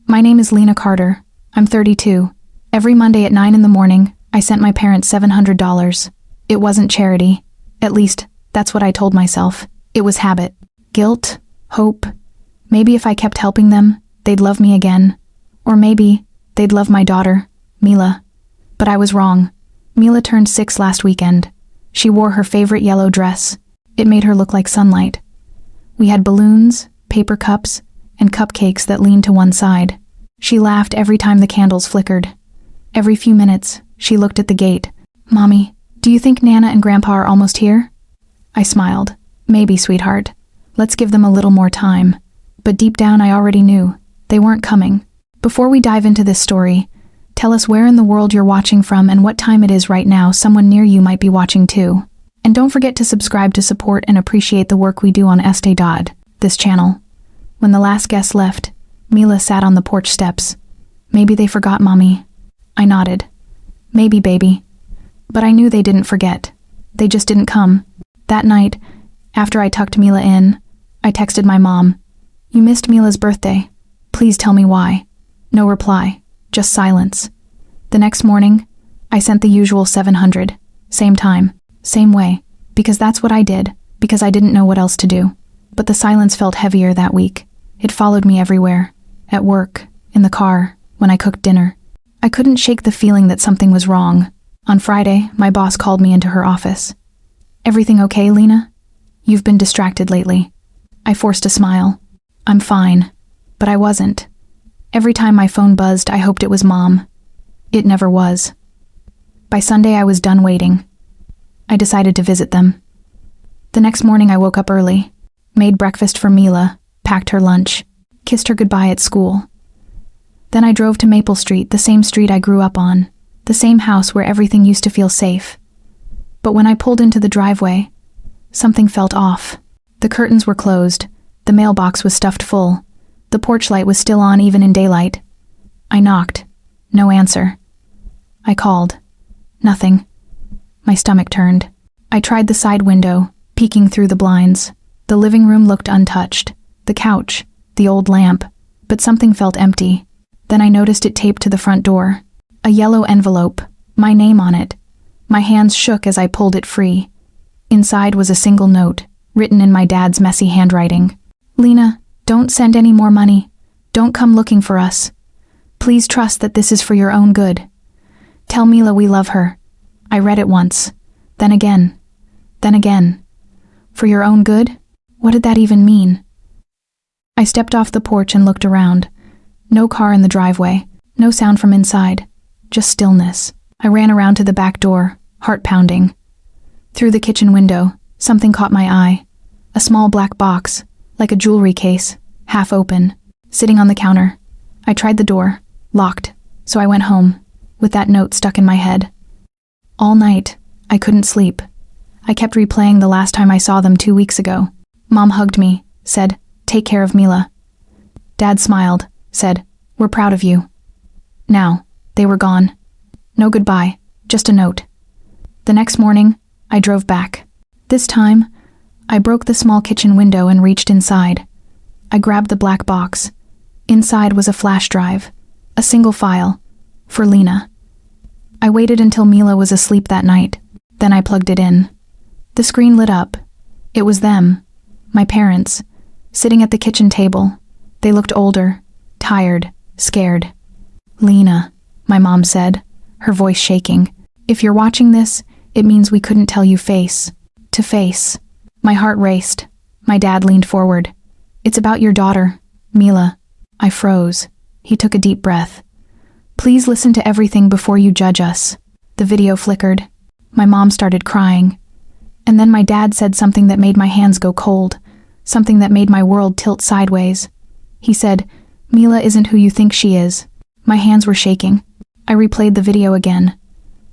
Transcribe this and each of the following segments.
My name is Lena Carter. I'm 32. Every Monday at 9 in the morning, I sent my parents $700. It wasn't charity. At least, that's what I told myself. It was habit. Guilt. Hope. Maybe if I kept helping them, they'd love me again. Or maybe, they'd love my daughter, Mila. But I was wrong. Mila turned 6 last weekend. She wore her favorite yellow dress. It made her look like sunlight. We had balloons, paper cups, and cupcakes that leaned to one side. She laughed every time the candles flickered. Every few minutes, she looked at the gate. "Mommy, do you think Nana and Grandpa are almost here?" I smiled. "Maybe, sweetheart. Let's give them a little more time." But deep down I already knew. They weren't coming. Before we dive into this story, tell us where in the world you're watching from and what time it is right now. Someone near you might be watching too. And don't forget to subscribe to support and appreciate the work we do on this channel. When the last guest left, Mila sat on the porch steps. "Maybe they forgot, Mommy." I nodded. "Maybe, baby." But I knew they didn't forget. They just didn't come. That night, after I tucked Mila in, I texted my mom. "You missed Mila's birthday. Please tell me why." No reply, just silence. The next morning, I sent the usual 700. Same time, same way, because that's what I did, because I didn't know what else to do. But the silence felt heavier that week. It followed me everywhere. At work, in the car, when I cooked dinner. I couldn't shake the feeling that something was wrong. On Friday, my boss called me into her office. "Everything okay, Lena? You've been distracted lately." I forced a smile. "I'm fine." But I wasn't. Every time my phone buzzed, I hoped it was Mom. It never was. By Sunday, I was done waiting. I decided to visit them. The next morning, I woke up early, made breakfast for Mila, packed her lunch, kissed her goodbye at school. Then I drove to Maple Street, the same street I grew up on, the same house where everything used to feel safe. But when I pulled into the driveway, something felt off. The curtains were closed, the mailbox was stuffed full, the porch light was still on even in daylight. I knocked. No answer. I called. Nothing. My stomach turned. I tried the side window, peeking through the blinds. The living room looked untouched. The couch, the old lamp, but something felt empty. Then I noticed it taped to the front door. A yellow envelope, my name on it. My hands shook as I pulled it free. Inside was a single note, written in my dad's messy handwriting. "Lena, don't send any more money. Don't come looking for us. Please trust that this is for your own good. Tell Mila we love her." I read it once, then again, then again. For your own good? What did that even mean? I stepped off the porch and looked around. No car in the driveway, no sound from inside, just stillness. I ran around to the back door, heart pounding. Through the kitchen window, something caught my eye. A small black box, like a jewelry case, half open, sitting on the counter. I tried the door, locked, so I went home, with that note stuck in my head. All night, I couldn't sleep. I kept replaying the last time I saw them 2 weeks ago. Mom hugged me, said, "Take care of Mila." Dad smiled, said, "We're proud of you." Now, they were gone. No goodbye, just a note. The next morning, I drove back. This time, I broke the small kitchen window and reached inside. I grabbed the black box. Inside was a flash drive, a single file, for Lena. I waited until Mila was asleep that night. Then I plugged it in. The screen lit up. It was them, my parents, sitting at the kitchen table. They looked older, tired, scared. "Lena," my mom said, her voice shaking. "If you're watching this, it means we couldn't tell you face to face." My heart raced. My dad leaned forward. "It's about your daughter, Mila." I froze. He took a deep breath. "Please listen to everything before you judge us." The video flickered. My mom started crying. And then my dad said something that made my hands go cold, something that made my world tilt sideways. He said, "Mila isn't who you think she is." My hands were shaking. I replayed the video again.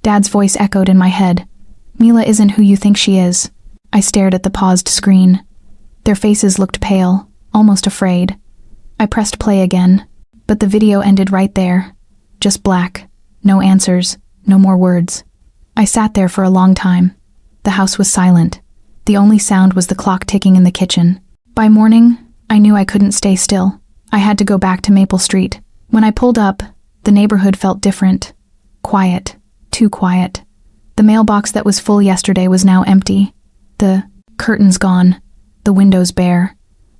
Dad's voice echoed in my head. "Mila isn't who you think she is." I stared at the paused screen. Their faces looked pale, almost afraid. I pressed play again, but the video ended right there. Just black. No answers, no more words. I sat there for a long time. The house was silent. The only sound was the clock ticking in the kitchen. By morning, I knew I couldn't stay still. I had to go back to Maple Street. When I pulled up, the neighborhood felt different. Quiet. Too quiet. The mailbox that was full yesterday was now empty. The curtains gone. The windows bare.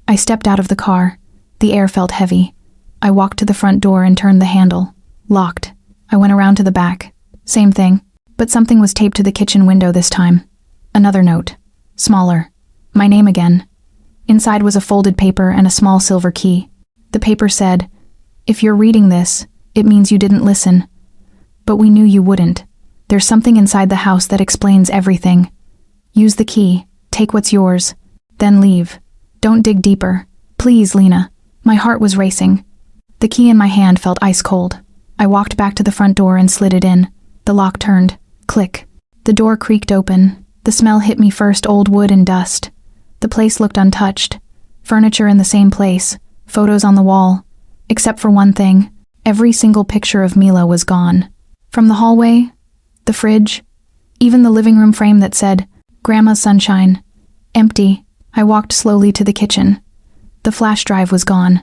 I stepped out of the car. The air felt heavy. I walked to the front door and turned the handle. Locked. I went around to the back. Same thing. But something was taped to the kitchen window this time. Another note. Smaller. My name again. Inside was a folded paper and a small silver key. The paper said, "If you're reading this, it means you didn't listen. But we knew you wouldn't. There's something inside the house that explains everything. Use the key, take what's yours, then leave. Don't dig deeper. Please, Lena." My heart was racing. The key in my hand felt ice cold. I walked back to the front door and slid it in. The lock turned. Click. The door creaked open. The smell hit me first, old wood and dust. The place looked untouched. Furniture in the same place. Photos on the wall. Except for one thing. Every single picture of Mila was gone. From the hallway, the fridge, even the living room frame that said, "Grandma's Sunshine." Empty. I walked slowly to the kitchen. The flash drive was gone,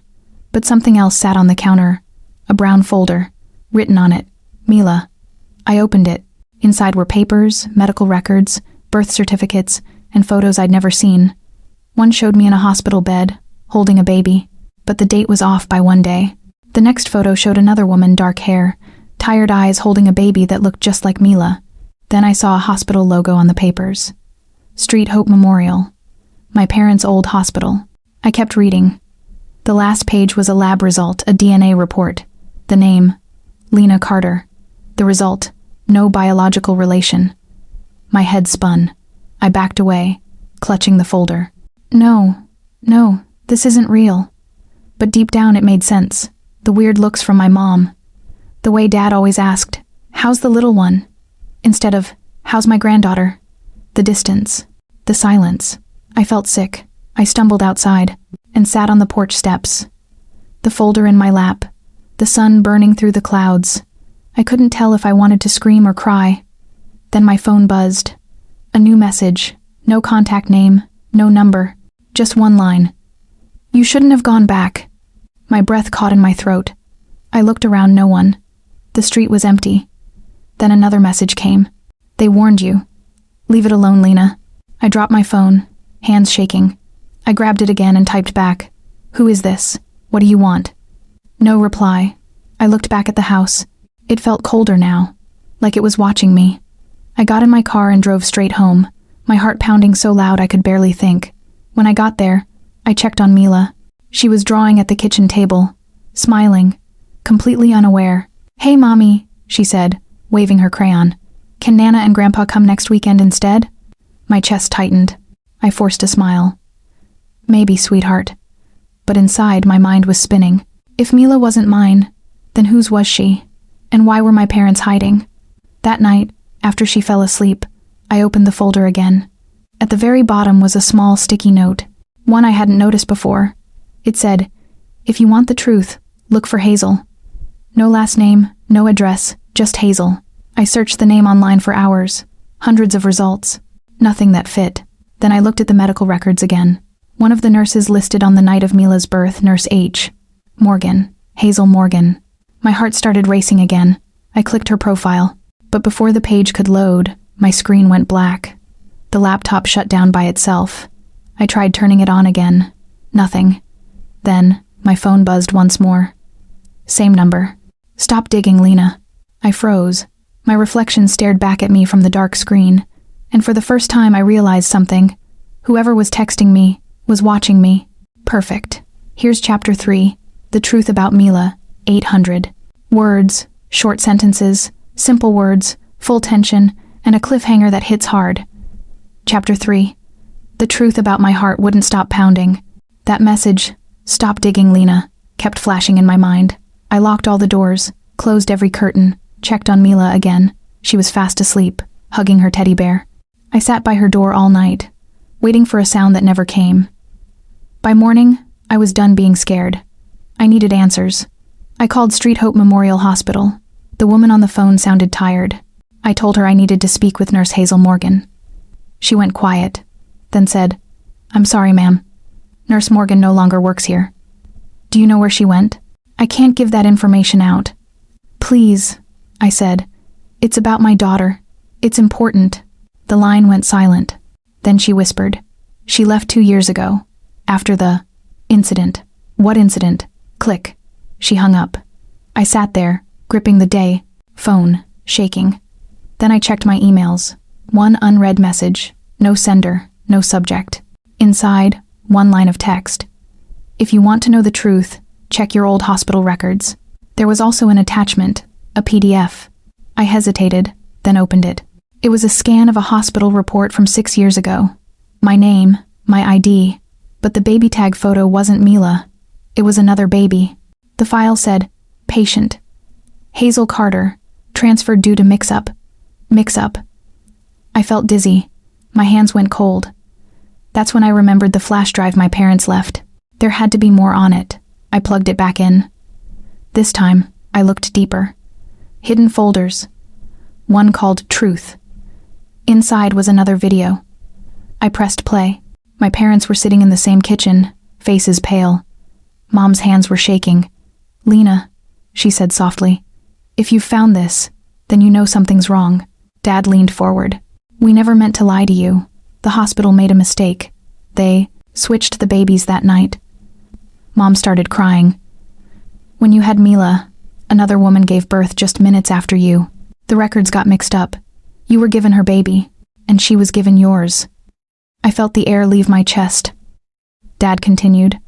but something else sat on the counter. A brown folder. Written on it, "Mila." I opened it. Inside were papers, medical records, birth certificates, and photos I'd never seen. One showed me in a hospital bed, holding a baby, but the date was off by one day. The next photo showed another woman, dark hair, tired eyes, holding a baby that looked just like Mila. Then I saw a hospital logo on the papers. Street Hope Memorial. My parents' old hospital. I kept reading. The last page was a lab result, a DNA report. The name, Lena Carter. The result, no biological relation. My head spun. I backed away, clutching the folder. No, this isn't real. But deep down it made sense. The weird looks from my mom. The way Dad always asked, "How's the little one?" instead of, "How's my granddaughter?" The distance. The silence. I felt sick. I stumbled outside and sat on the porch steps. The folder in my lap. The sun burning through the clouds. I couldn't tell if I wanted to scream or cry. Then my phone buzzed. A new message. No contact name. No number. Just one line. "You shouldn't have gone back." My breath caught in my throat. I looked around, no one. The street was empty. Then another message came. "They warned you. Leave it alone, Lena." I dropped my phone, hands shaking. I grabbed it again and typed back. "Who is this? What do you want?" No reply. I looked back at the house. It felt colder now, like it was watching me. I got in my car and drove straight home, my heart pounding so loud I could barely think. When I got there, I checked on Mila. She was drawing at the kitchen table, smiling, completely unaware. "Hey, Mommy," she said, waving her crayon. "Can Nana and Grandpa come next weekend instead?" My chest tightened. I forced a smile. "Maybe, sweetheart." But inside, my mind was spinning. If Mila wasn't mine, then whose was she? And why were my parents hiding? That night, after she fell asleep, I opened the folder again. At the very bottom was a small sticky note, one I hadn't noticed before. It said, "If you want the truth, look for Hazel." No last name, no address, just Hazel. I searched the name online for hours, hundreds of results. Nothing that fit. Then I looked at the medical records again. One of the nurses listed on the night of Mila's birth, Nurse H. Morgan. Hazel Morgan. My heart started racing again. I clicked her profile. But before the page could load, my screen went black. The laptop shut down by itself. I tried turning it on again. Nothing. Then, my phone buzzed once more. Same number. "Stop digging, Lena." I froze. My reflection stared back at me from the dark screen. And for the first time I realized something. Whoever was texting me was watching me. Perfect. Here's chapter 3. The truth about Mila. 800. Words, short sentences, simple words, full tension, and a cliffhanger that hits hard. Chapter 3. The truth about my heart wouldn't stop pounding. That message, "Stop digging, Lena," kept flashing in my mind. I locked all the doors, closed every curtain, checked on Mila again. She was fast asleep, hugging her teddy bear. I sat by her door all night, waiting for a sound that never came. By morning, I was done being scared. I needed answers. I called Street Hope Memorial Hospital. The woman on the phone sounded tired. I told her I needed to speak with Nurse Hazel Morgan. She went quiet, then said, "I'm sorry, ma'am. Nurse Morgan no longer works here." "Do you know where she went?" I can't give that information out. Please, I said. It's about my daughter. It's important. The line went silent. Then she whispered. She left 2 years ago. After the incident. What incident? Click. She hung up. I sat there, gripping the day, phone, shaking. Then I checked my emails. One unread message. No sender, no subject. Inside, one line of text. If you want to know the truth, check your old hospital records. There was also an attachment, a PDF. I hesitated, then opened it. It was a scan of a hospital report from 6 years ago. My name, my ID, but the baby tag photo wasn't Mila. It was another baby. The file said, patient. Hazel Carter, transferred due to mix-up. Mix-up. I felt dizzy. My hands went cold. That's when I remembered the flash drive my parents left. There had to be more on it. I plugged it back in. This time, I looked deeper. Hidden folders. One called Truth. Inside was another video. I pressed play. My parents were sitting in the same kitchen, faces pale. Mom's hands were shaking. Lena, she said softly, if you've found this, then you know something's wrong. Dad leaned forward. We never meant to lie to you. The hospital made a mistake. They switched the babies that night. Mom started crying. When you had Mila, another woman gave birth just minutes after you. The records got mixed up. You were given her baby, and she was given yours. I felt the air leave my chest. Dad continued.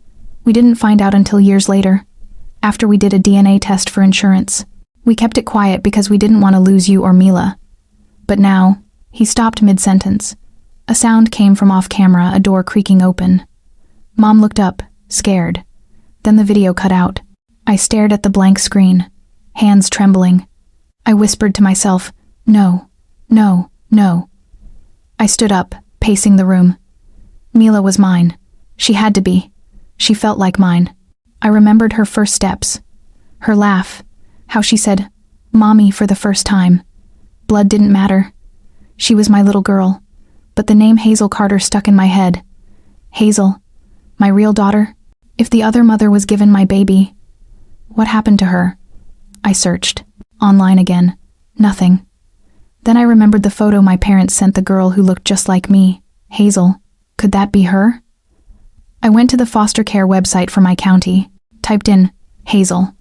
We didn't find out until years later, after we did a DNA test for insurance. We kept it quiet because we didn't want to lose you or Mila. But now, he stopped mid-sentence. A sound came from off-camera, a door creaking open. Mom looked up, scared. Then the video cut out. I stared at the blank screen, hands trembling. I whispered to myself, no, no, no. I stood up, pacing the room. Mila was mine. She had to be. She felt like mine. I remembered her first steps. Her laugh. How she said, Mommy, for the first time. Blood didn't matter. She was my little girl. But the name Hazel Carter stuck in my head. Hazel, my real daughter. If the other mother was given my baby, what happened to her? I searched. Online again. Nothing. Then I remembered the photo my parents sent the girl who looked just like me. Hazel. Could that be her? I went to the foster care website for my county. Typed in, Hazel.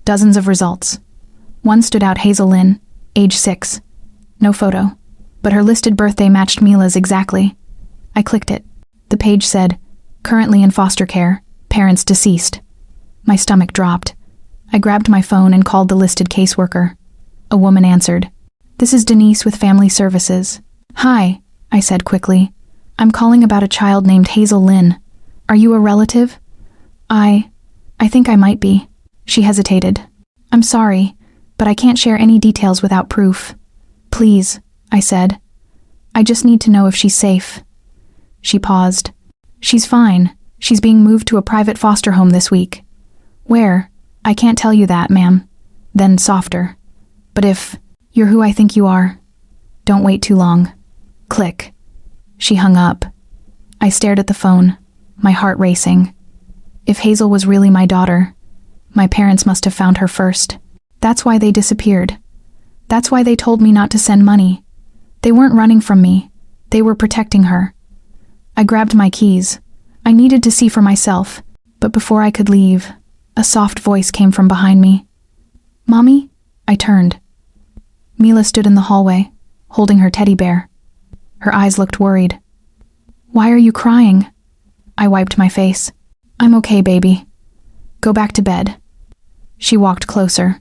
Dozens of results. One stood out, Hazel Lynn, age 6. No photo. But her listed birthday matched Mila's exactly. I clicked it. The page said, currently in foster care, parents deceased. My stomach dropped. I grabbed my phone and called the listed caseworker. A woman answered. This is Denise with Family Services. Hi, I said quickly. I'm calling about a child named Hazel Lynn. Are you a relative? I think I might be. She hesitated. I'm sorry, but I can't share any details without proof. Please, I said. I just need to know if she's safe. She paused. She's fine. She's being moved to a private foster home this week. Where? I can't tell you that, ma'am. Then softer. But if you're who I think you are, don't wait too long. Click. She hung up. I stared at the phone, my heart racing. If Hazel was really my daughter, my parents must have found her first. That's why they disappeared. That's why they told me not to send money. They weren't running from me. They were protecting her. I grabbed my keys. I needed to see for myself, but before I could leave, a soft voice came from behind me. Mommy? I turned. Mila stood in the hallway, holding her teddy bear. Her eyes looked worried. Why are you crying? I wiped my face. I'm okay, baby. Go back to bed. She walked closer.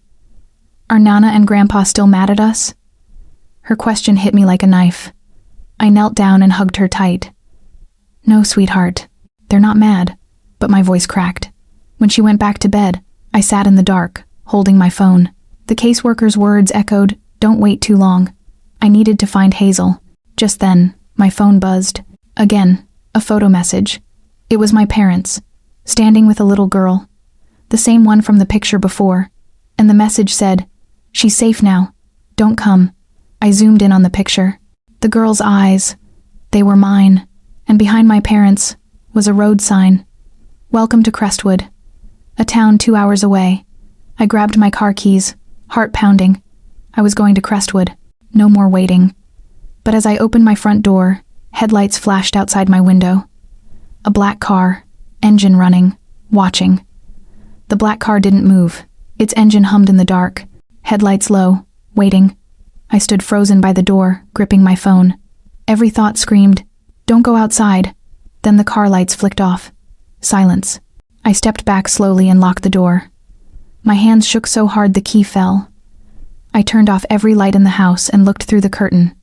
Are Nana and Grandpa still mad at us? Her question hit me like a knife. I knelt down and hugged her tight. No, sweetheart. They're not mad. But my voice cracked. When she went back to bed, I sat in the dark, holding my phone. The caseworker's words echoed, don't wait too long. I needed to find Hazel. Just then, my phone buzzed. Again, a photo message. It was my parents, standing with a little girl. The same one from the picture before. And the message said, she's safe now. Don't come. I zoomed in on the picture. The girl's eyes, they were mine. And behind my parents was a road sign. Welcome to Crestwood. A town 2 hours away. I grabbed my car keys, heart pounding. I was going to Crestwood. No more waiting. But as I opened my front door, headlights flashed outside my window. A black car, engine running, watching. The black car didn't move. Its engine hummed in the dark, headlights low, waiting. I stood frozen by the door, gripping my phone. Every thought screamed, "Don't go outside." Then the car lights flicked off. Silence. I stepped back slowly and locked the door. My hands shook so hard the key fell. I turned off every light in the house and looked through the curtain.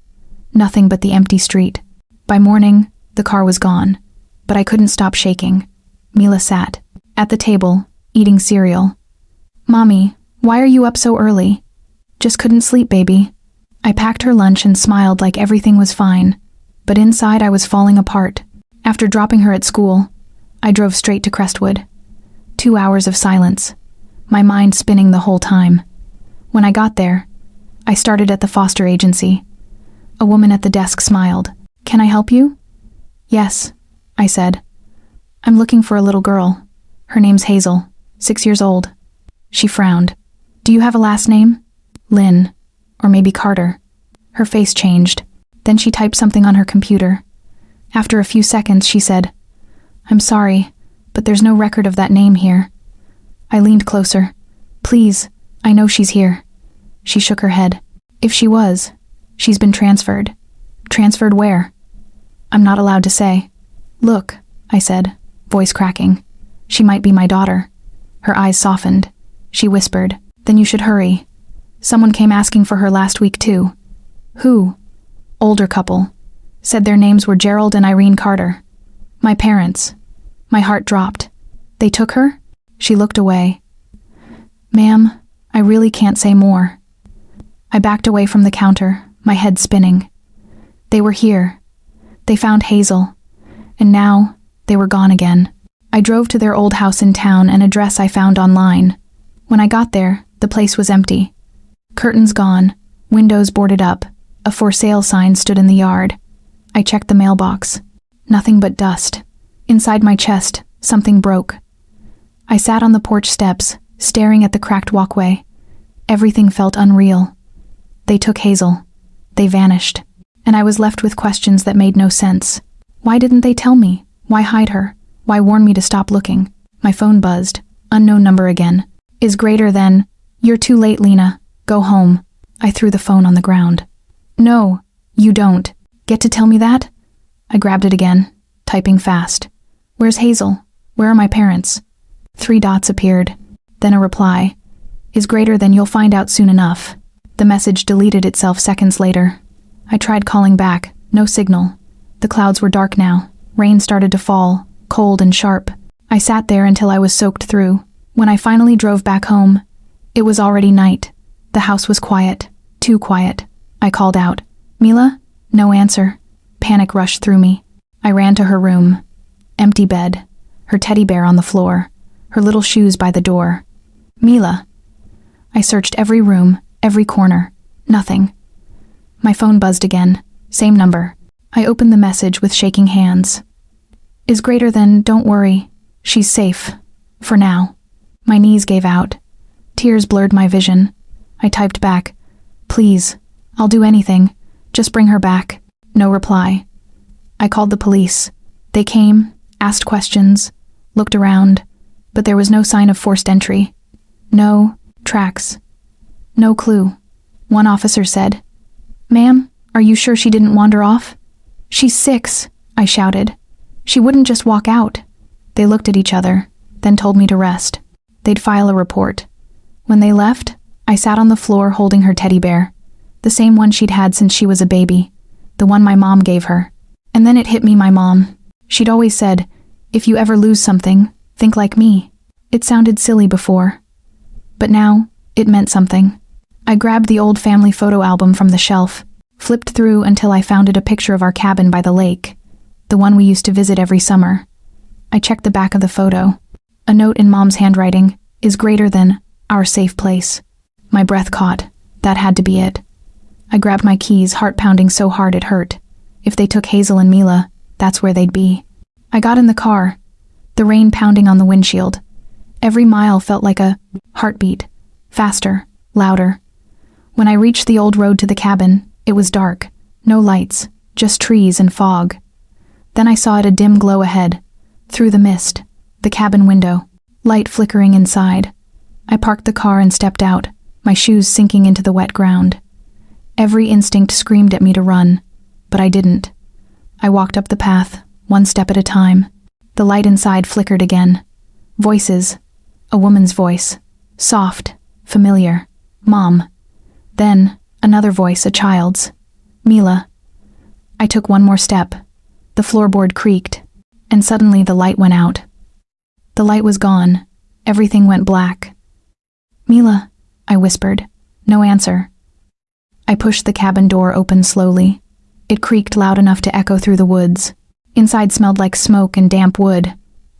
Nothing but the empty street. By morning, the car was gone, but I couldn't stop shaking. Mila sat at the table, eating cereal. "Mommy, why are you up so early?" "Just couldn't sleep, baby." I packed her lunch and smiled like everything was fine, but inside I was falling apart. After dropping her at school, I drove straight to Crestwood. 2 hours of silence, my mind spinning the whole time. When I got there, I started at the foster agency. A woman at the desk smiled. "Can I help you?" "Yes," I said. "I'm looking for a little girl. Her name's Hazel, 6 years old." She frowned. "Do you have a last name?" "Lynn, or maybe Carter." Her face changed. Then she typed something on her computer. After a few seconds, she said, "I'm sorry, but there's no record of that name here." I leaned closer. "Please, I know she's here." She shook her head. "If she was, she's been transferred." "Transferred where?" "I'm not allowed to say." "Look," I said, voice cracking. "She might be my daughter." Her eyes softened. She whispered, "Then you should hurry. Someone came asking for her last week too." "Who?" "Older couple. Said their names were Gerald and Irene Carter." "My parents." My heart dropped. "They took her?" She looked away. "Ma'am, I really can't say more." I backed away from the counter, my head spinning. They were here. They found Hazel. And now, they were gone again. I drove to their old house in town, an address I found online. When I got there, the place was empty. Curtains gone, windows boarded up, a for sale sign stood in the yard. I checked the mailbox. Nothing but dust. Inside my chest, something broke. I sat on the porch steps, staring at the cracked walkway. Everything felt unreal. They took Hazel. They vanished. And I was left with questions that made no sense. Why didn't they tell me? Why hide her? Why warn me to stop looking? My phone buzzed. Unknown number again. "Is greater than, you're too late, Lena. Go home." I threw the phone on the ground. "No, you don't. Get to tell me that?" I grabbed it again, typing fast. "Where's Hazel? Where are my parents?" 3 dots appeared. Then a reply. "Is greater than, you'll find out soon enough." The message deleted itself seconds later. I tried calling back. No signal. The clouds were dark now. Rain started to fall, cold and sharp. I sat there until I was soaked through. When I finally drove back home, it was already night. The house was quiet. Too quiet. I called out, "Mila?" No answer. Panic rushed through me. I ran to her room. Empty bed. Her teddy bear on the floor. Her little shoes by the door. "Mila." I searched every room, every corner. Nothing. My phone buzzed again. Same number. I opened the message with shaking hands. "Is greater than, don't worry. She's safe. For now." My knees gave out. Tears blurred my vision. I typed back, "Please, I'll do anything. Just bring her back." No reply. I called the police. They came, asked questions, looked around, but there was no sign of forced entry. No tracks. No clue. One officer said, "Ma'am, are you sure she didn't wander off?" "She's 6, I shouted. "She wouldn't just walk out." They looked at each other, then told me to rest. They'd file a report. When they left, I sat on the floor holding her teddy bear, the same one she'd had since she was a baby, the one my mom gave her. And then it hit me, my mom. She'd always said, "If you ever lose something, think like me." It sounded silly before, but now it meant something. I grabbed the old family photo album from the shelf, flipped through until I found a picture of our cabin by the lake, the one we used to visit every summer. I checked the back of the photo. A note in Mom's handwriting, "Is greater than, our safe place." My breath caught. That had to be it. I grabbed my keys, heart pounding so hard it hurt. If they took Hazel and Mila, that's where they'd be. I got in the car, the rain pounding on the windshield. Every mile felt like a heartbeat. Faster, louder. When I reached the old road to the cabin, it was dark. No lights, just trees and fog. Then I saw it, a dim glow ahead. Through the mist, the cabin window, light flickering inside. I parked the car and stepped out, my shoes sinking into the wet ground. Every instinct screamed at me to run, but I didn't. I walked up the path, one step at a time. The light inside flickered again. Voices. A woman's voice. Soft, familiar. Mom. Then, another voice, a child's. Mila. I took one more step. The floorboard creaked, and suddenly the light went out. The light was gone. Everything went black. Mila, I whispered. No answer. I pushed the cabin door open slowly. It creaked loud enough to echo through the woods. Inside smelled like smoke and damp wood.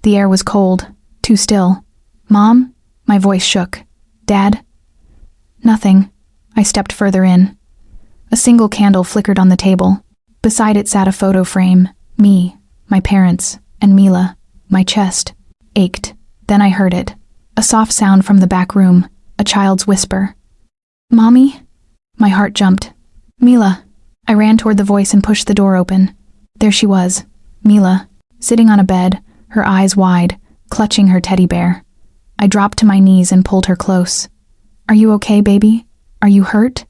The air was cold, too still. Mom? My voice shook. Dad? Nothing. I stepped further in. A single candle flickered on the table. Beside it sat a photo frame. Me, my parents, and Mila. My chest ached. Then I heard it. A soft sound from the back room. A child's whisper. Mommy? My heart jumped. Mila. I ran toward the voice and pushed the door open. There she was, Mila, sitting on a bed, her eyes wide, clutching her teddy bear. I dropped to my knees and pulled her close. Are you okay, baby? Are you hurt?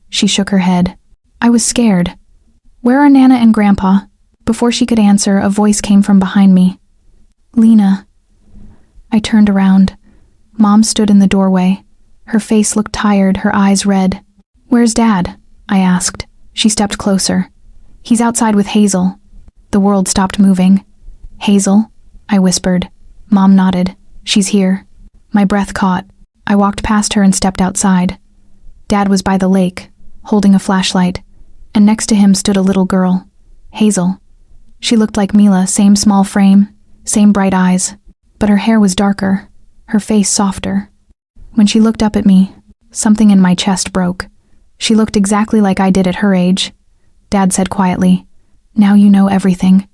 She shook her head. I was scared. Where are Nana and Grandpa? Before she could answer, a voice came from behind me. Lena. I turned around. Mom stood in the doorway. Her face looked tired, her eyes red. Where's Dad? I asked. She stepped closer. He's outside with Hazel. The world stopped moving. Hazel? I whispered. Mom nodded. She's here. My breath caught. I walked past her and stepped outside. Dad was by the lake, holding a flashlight, and next to him stood a little girl, Hazel. She looked like Mila, same small frame, same bright eyes, but her hair was darker, her face softer. When she looked up at me, something in my chest broke. She looked exactly like I did at her age. Dad said quietly, Now you know everything.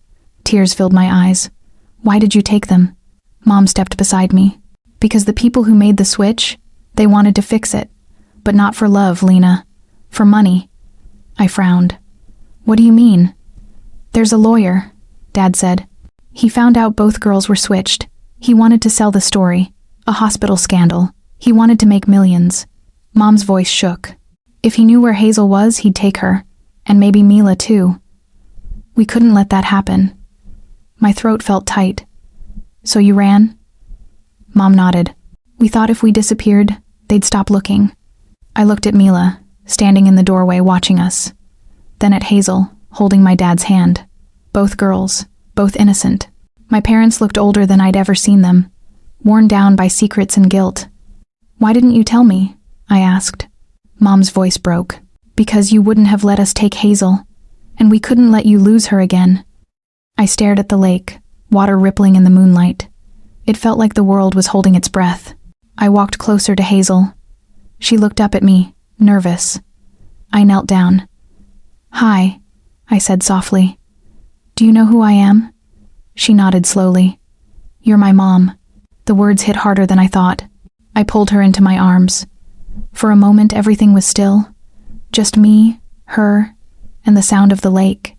Tears filled my eyes. Why did you take them? Mom stepped beside me. Because the people who made the switch, they wanted to fix it. But not for love, Lena. For money. I frowned. What do you mean? There's a lawyer, Dad said. He found out both girls were switched. He wanted to sell the story. A hospital scandal. He wanted to make millions. Mom's voice shook. If he knew where Hazel was, he'd take her. And maybe Mila too. We couldn't let that happen. My throat felt tight. So you ran? Mom nodded. We thought if we disappeared, they'd stop looking. I looked at Mila, standing in the doorway watching us. Then at Hazel, holding my dad's hand. Both girls, both innocent. My parents looked older than I'd ever seen them, worn down by secrets and guilt. Why didn't you tell me? I asked. Mom's voice broke. Because you wouldn't have let us take Hazel, and we couldn't let you lose her again. I stared at the lake, water rippling in the moonlight. It felt like the world was holding its breath. I walked closer to Hazel. She looked up at me, nervous. I knelt down. Hi, I said softly. Do you know who I am? She nodded slowly. You're my mom. The words hit harder than I thought. I pulled her into my arms. For a moment, everything was still. Just me, her, and the sound of the lake.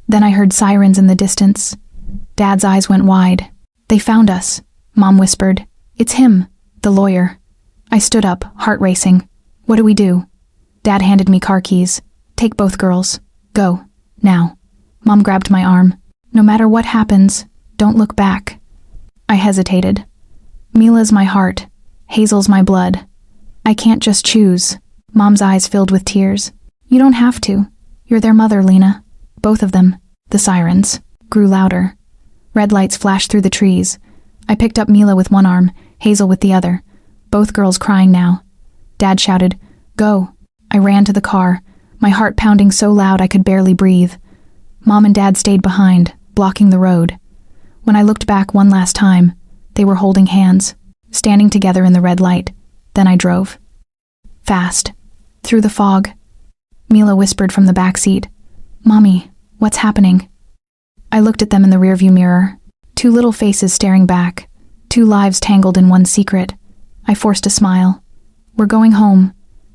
Then I heard sirens in the distance. Dad's eyes went wide. They found us, Mom whispered. It's him, the lawyer. I stood up, heart racing. What do we do? Dad handed me car keys. Take both girls. Go. Now. Mom grabbed my arm. No matter what happens, don't look back. I hesitated. Mila's my heart. Hazel's my blood. I can't just choose. Mom's eyes filled with tears. You don't have to. You're their mother, Lena. Both of them. The sirens grew louder. Red lights flashed through the trees. I picked up Mila with one arm, Hazel with the other. Both girls crying now. Dad shouted, Go. I ran to the car, my heart pounding so loud I could barely breathe. Mom and Dad stayed behind, blocking the road. When I looked back one last time, they were holding hands, standing together in the red light. Then I drove. Fast. Through the fog. Mila whispered from the back seat, Mommy, what's happening? I looked at them in the rearview mirror. Two little faces staring back. Two lives tangled in one secret. I forced a smile. We're going home.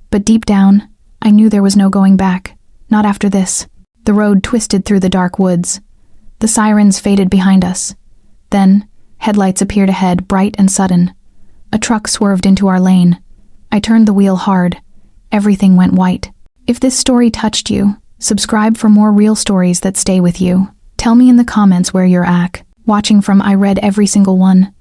But deep down, I knew there was no going back. Not after this. The road twisted through the dark woods. The sirens faded behind us. Then, headlights appeared ahead, bright and sudden. A truck swerved into our lane. I turned the wheel hard. Everything went white. If this story touched you, subscribe for more real stories that stay with you. Tell me in the comments where you're at. Watching from I read every single one.